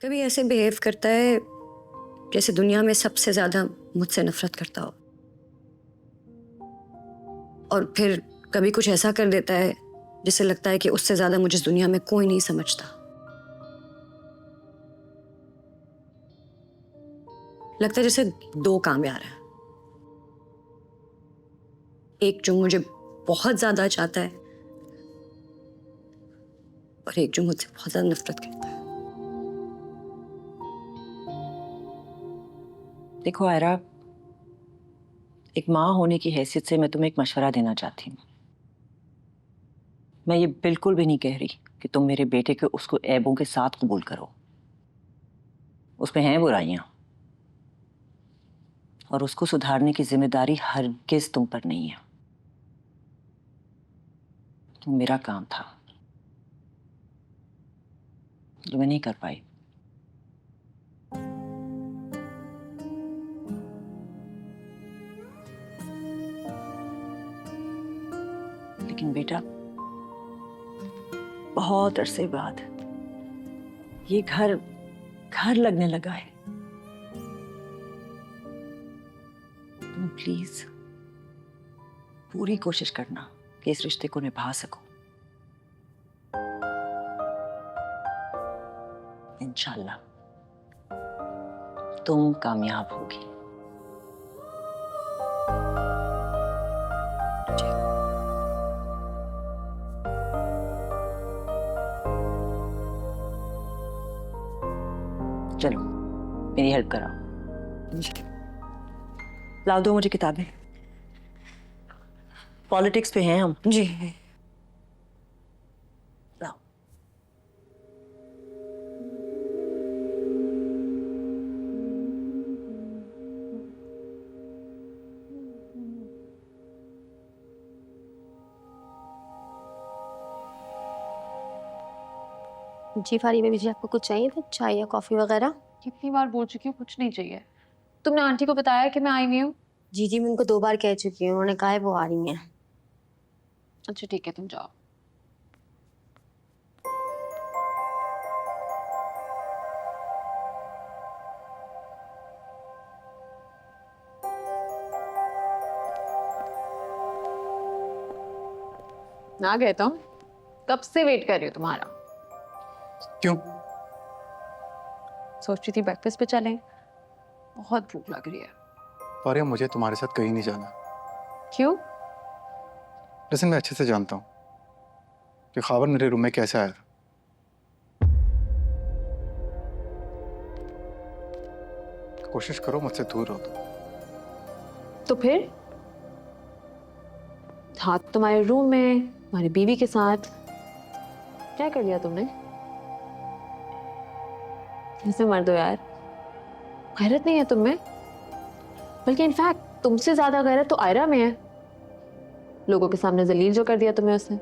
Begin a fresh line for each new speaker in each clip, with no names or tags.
कभी ऐसे बिहेव करता है जैसे दुनिया में सबसे ज्यादा मुझसे नफरत करता हो, और फिर कभी कुछ ऐसा कर देता है जिससे लगता है कि उससे ज्यादा मुझे इस दुनिया में कोई नहीं समझता। लगता है जैसे दो कामयार हैं, एक जो मुझे बहुत ज्यादा चाहता है और एक जो मुझसे बहुत ज्यादा नफरत करता है।
देखो आयरा, एक माँ होने की हैसियत से मैं तुम्हें एक मशवरा देना चाहती हूँ। मैं ये बिल्कुल भी नहीं कह रही कि तुम मेरे बेटे के उसको ऐबों के साथ कबूल करो। उसमें हैं बुराइयां, और उसको सुधारने की जिम्मेदारी हरगिज तुम पर नहीं है। वो मेरा काम था जो मैं नहीं कर पाई। लेकिन बेटा, बहुत अरसे बाद ये घर घर लगने लगा है। तुम प्लीज पूरी कोशिश करना कि इस रिश्ते को निभा सको। इंशाल्लाह तुम कामयाब होगी। चलो मेरी हेल्प कराओ। लाओ दो मुझे किताबें। पॉलिटिक्स पे हैं हम।
जी।
लाओ।
जी फारी बेबी जी, आपको कुछ चाहिए था? चाय या कॉफी वगैरह?
कितनी बार बोल चुकी हूँ, कुछ नहीं चाहिए। तुमने आंटी को बताया कि मैं आई हुई हूँ?
जी जी, मैं उनको 2 बार कह चुकी हूँ, उन्होंने कहा है वो आ रही हैं।
अच्छा ठीक है, तुम जाओ। आ गए तुम? कब से वेट कर रही हूँ तुम्हारा।
क्यों?
सोच रही थी ब्रेकफास्ट पे चलें, बहुत भूख लग रही है।
फारिया, मुझे तुम्हारे साथ कहीं नहीं जाना।
क्यों?
लेकिन मैं अच्छे से जानता हूँ कि खाबर मेरे रूम में कैसे आया था। कोशिश करो मुझसे दूर रहो
तो फिर हाँ, तुम्हारे रूम में तुम्हारी बीवी के साथ क्या कर लिया तुमने? कैसे मर्द हो यार, गैरत नहीं है तुम में। बल्कि इनफैक्ट तुमसे ज्यादा गैरत तो आयरा में है। लोगों के सामने जलील जो कर दिया तुम्हें उसने।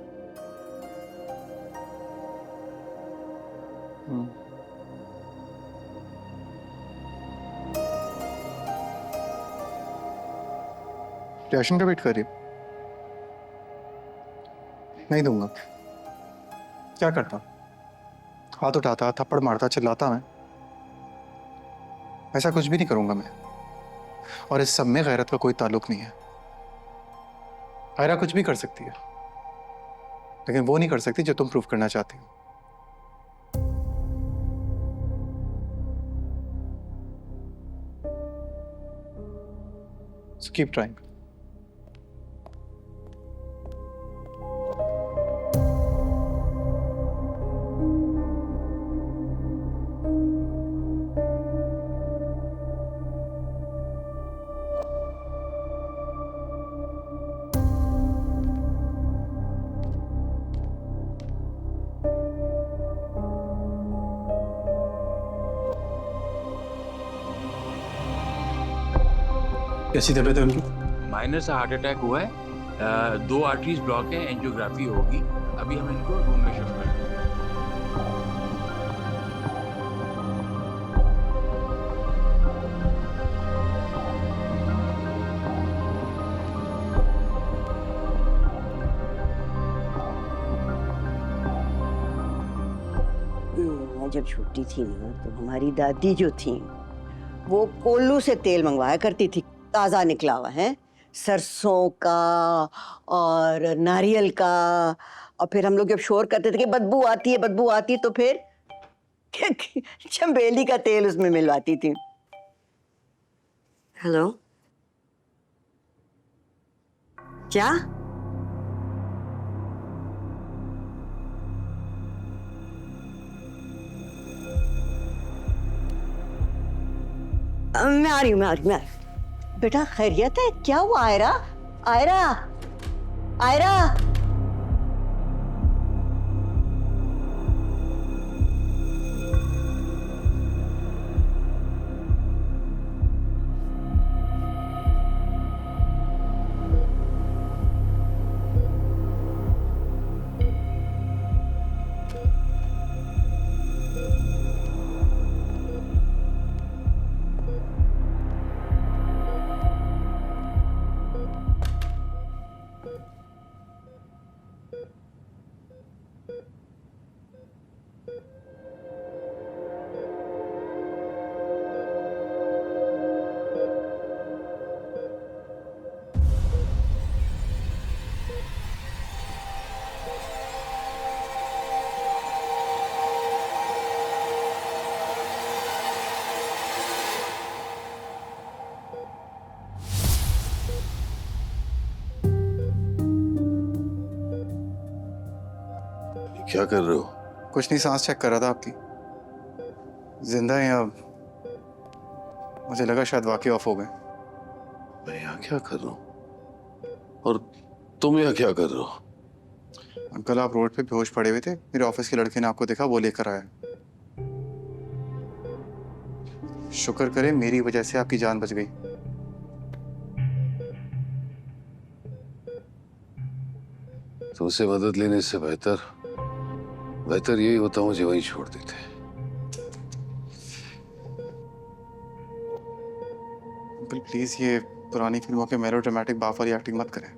रिएक्शन का वेट कर रही हो? नहीं दूंगा। क्या करता? हाथ उठाता, थप्पड़ मारता, चिल्लाता मैं? ऐसा कुछ भी नहीं करूंगा मैं। और इस सब में गैरत का कोई ताल्लुक नहीं है। आयरा कुछ भी कर सकती है, लेकिन वो नहीं कर सकती जो तुम प्रूव करना चाहती हो। So keep trying. कैसी तबीयत है उनकी?
माइनर सा हार्ट अटैक हुआ है। 2 आर्टरीज ब्लॉक है, एंजियोग्राफी होगी। अभी हम इनको रूम में शिफ्ट करेंगे।
मैं जब छोटी थी ना तो हमारी दादी जो थी वो कोल्लू से तेल मंगवाया करती थी, ताजा निकला हुआ है, सरसों का और नारियल का। और फिर हम लोग जब शोर करते थे कि बदबू आती है बदबू आती है, तो फिर चंबेली का तेल उसमें मिलवाती थी। हेलो, क्या? मैं आ रही हूँ, मैं आ रही हूँ। बेटा खैरियत है? क्या हुआ आयरा? आयरा, आयरा।
क्या कर रहे हो?
कुछ नहीं, सांस चेक कर रहा था आपकी। जिंदा हैं अब? मुझे लगा शायद वाकई ऑफ हो गए।
मैं यहाँ क्या कर रहा हूँ और तुम यहाँ क्या कर रहे हो?
अंकल आप रोड पे बेहोश पड़े हुए थे, मेरे ऑफिस के लड़के ने आपको देखा, वो लेकर आया। शुक्र करें मेरी वजह से आपकी जान बच गई।
तुमसे मदद लेने से बेहतर यही होता, मुझे वहीं छोड़ देते।
अंकल प्लीज ये पुरानी फिल्मों के मेलोड्रामेटिक बाप वाली एक्टिंग मत करें।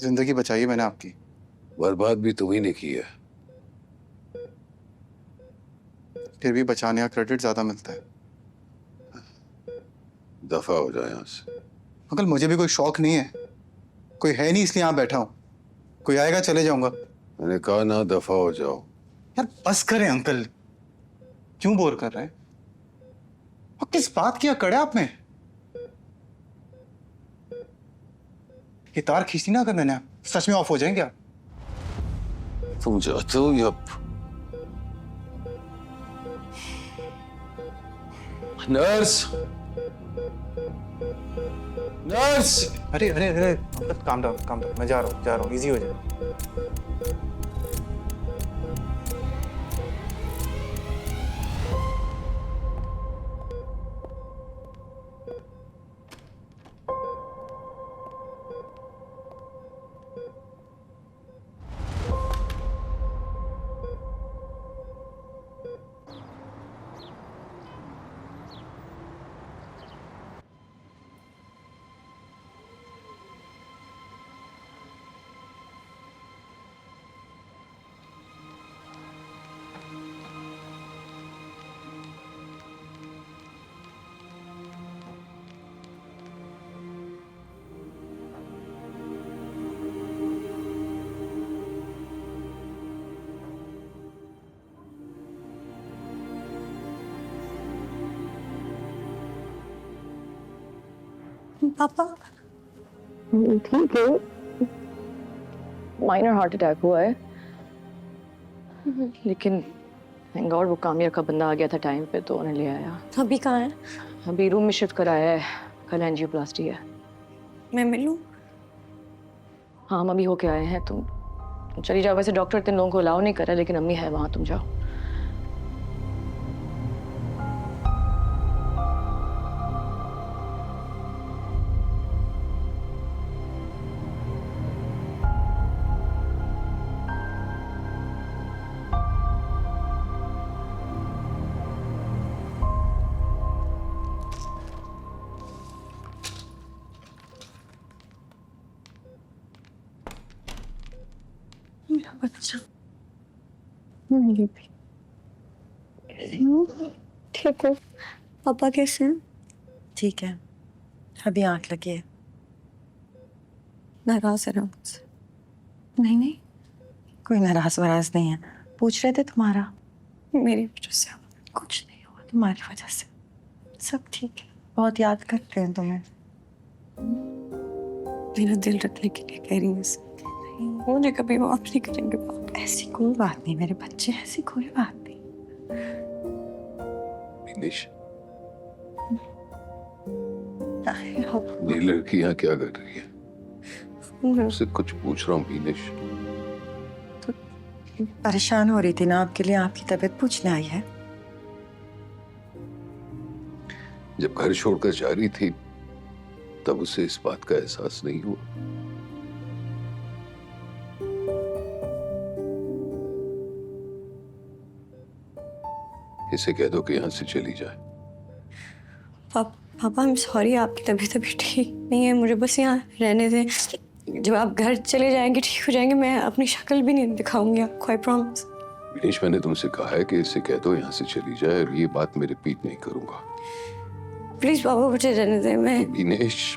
जिंदगी बचाई मैंने आपकी।
बर्बाद भी तुम्ही ने की है।
फिर भी बचाने का क्रेडिट ज्यादा मिलता है।
दफा हो जाए यहाँ से।
अंकल मुझे भी कोई शौक नहीं है, कोई है नहीं इसलिए यहाँ बैठा हूँ। कोई आएगा चले जाऊंगा।
मैंने कहा ना दफा हो जाओ।
यार बस करें अंकल, क्यों बोर कर रहे हैं? और किस बात की अकड़ है आप में? ये तार खींचती ना अगर मैंने, सच में ऑफ हो जाएंगे आप।
तुम जाते हो या नर्स? नर्स!
अरे अरे अरे काम डाउन, मैं जा रहा हूँ, इजी हो जाए।
पापा
ठीक है, माइनर हार्ट अटैक हुआ है, लेकिन थैंक गॉड वो कामिया का बंदा आ गया था टाइम पे, तो उन्हें ले आया।
अभी कहाँ है?
अभी रूम में शिफ्ट कराया है, कल एंजियोप्लास्टी है।
मैं मिलूं?
हाँ हम अभी होके आए हैं, तुम चली जाओ। वैसे डॉक्टर तीन लोगों को अलाउ नहीं कर रहा, लेकिन अम्मी है वहाँ, तुम जाओ।
मेरा बच्चा
ठीक हो? पापा कैसे हैं?
ठीक है, अभी आंख लगी है।
नाराज है ना मुझसे?
नहीं नहीं, कोई नाराज वराज नहीं है। पूछ रहे थे तुम्हारा।
मेरी वजह से?
कुछ नहीं हुआ तुम्हारी वजह से, सब ठीक है। बहुत याद करते हैं तुम्हें।
मेरा दिल रखने के लिए कह रही हूँ। मुझे कभी माफ नहीं करेंगे पापा।
ऐसी कोई बात नहीं मेरे बच्चे, ऐसी कोई बात नहीं।
विनेश, ये लड़की यहाँ क्या कर रही है? उससे कुछ पूछ रहा हूँ विनेश।
परेशान हो रही थी ना आपके लिए, आपकी तबीयत पूछने आई है।
जब घर छोड़कर जा रही थी तब उसे इस बात का एहसास नहीं हुआ। इसे कह दो कि यहाँ से चली जाए।
पापा आई एम सॉरी, आपकी तबीयत अभी ठीक नहीं है, मुझे बस यहाँ रहने दें। जब आप घर चले जाएंगे, ठीक हो जाएंगे, मैं अपनी शक्ल भी नहीं दिखाऊंगी आपको, आई प्रॉमिस।
विनेश, मैंने तुमसे कहा है कि इसे कह दो यहाँ से चली जाए, और ये बात मैं रिपीट नहीं करूंगा।
प्लीज पापा मुझे रहने दें। मैं
विनेश,